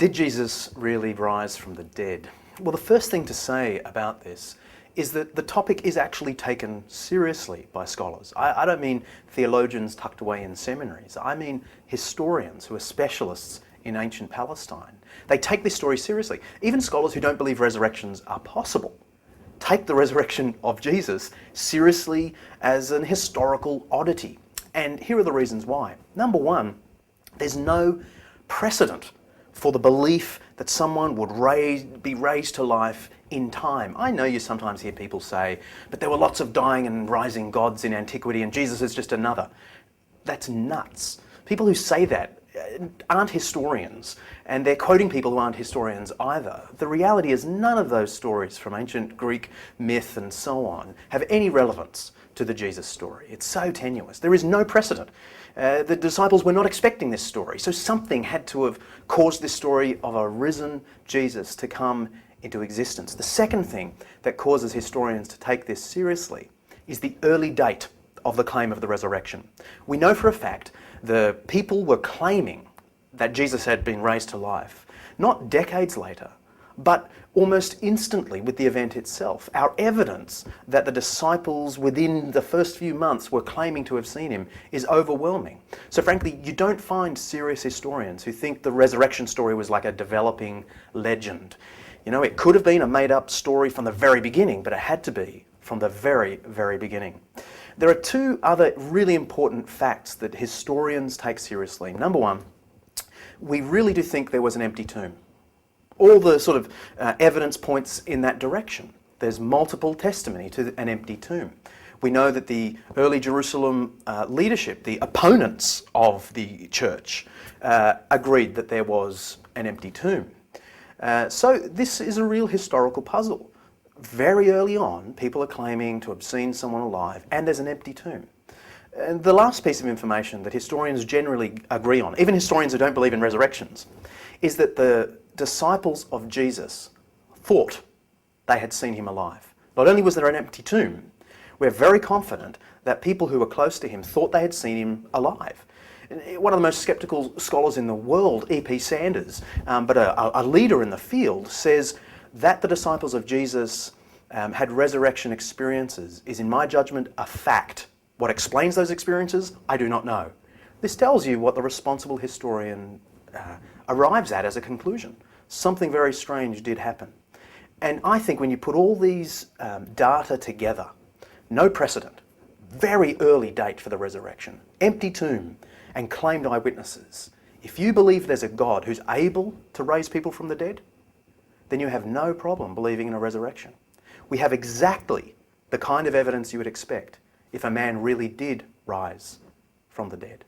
Did Jesus really rise from the dead? Well, the first thing to say about this is that the topic is actually taken seriously by scholars. I don't mean theologians tucked away in seminaries. I mean historians who are specialists in ancient Palestine. They take this story seriously. Even scholars who don't believe resurrections are possible take the resurrection of Jesus seriously as an historical oddity. And here are the reasons why. Number one, there's no precedent for the belief that someone would be raised to life in time. I know you sometimes hear people say, but there were lots of dying and rising gods in antiquity and Jesus is just another. That's nuts. People who say that aren't historians, and they're quoting people who aren't historians either. The reality is none of those stories from ancient Greek myth and so on have any relevance to the Jesus story. It's so tenuous. There is no precedent. The disciples were not expecting this story, so something had to have caused this story of a risen Jesus to come into existence. The second thing that causes historians to take this seriously is the early date of the claim of the resurrection. We know for a fact the people were claiming that Jesus had been raised to life, not decades later, but almost instantly with the event itself. Our evidence that the disciples within the first few months were claiming to have seen him is overwhelming. So frankly, you don't find serious historians who think the resurrection story was like a developing legend. You know, it could have been a made-up story from the very beginning, but it had to be from the very, very beginning. There are two other really important facts that historians take seriously. Number one, we really do think there was an empty tomb. All the sort of evidence points in that direction. There's multiple testimony to an empty tomb. We know that the early Jerusalem leadership, the opponents of the church, agreed that there was an empty tomb. So this is a real historical puzzle. Very early on, people are claiming to have seen someone alive, and there's an empty tomb. And the last piece of information that historians generally agree on, even historians who don't believe in resurrections, is that the disciples of Jesus thought they had seen him alive. Not only was there an empty tomb, we're very confident that people who were close to him thought they had seen him alive. One of the most sceptical scholars in the world, E.P. Sanders, but a leader in the field, says that the disciples of Jesus had resurrection experiences is, in my judgment, a fact. What explains those experiences, I do not know. This tells you what the responsible historian arrives at as a conclusion. Something very strange did happen. And I think when you put all these data together, no precedent, very early date for the resurrection, empty tomb, and claimed eyewitnesses, if you believe there's a God who's able to raise people from the dead, then you have no problem believing in a resurrection. We have exactly the kind of evidence you would expect if a man really did rise from the dead.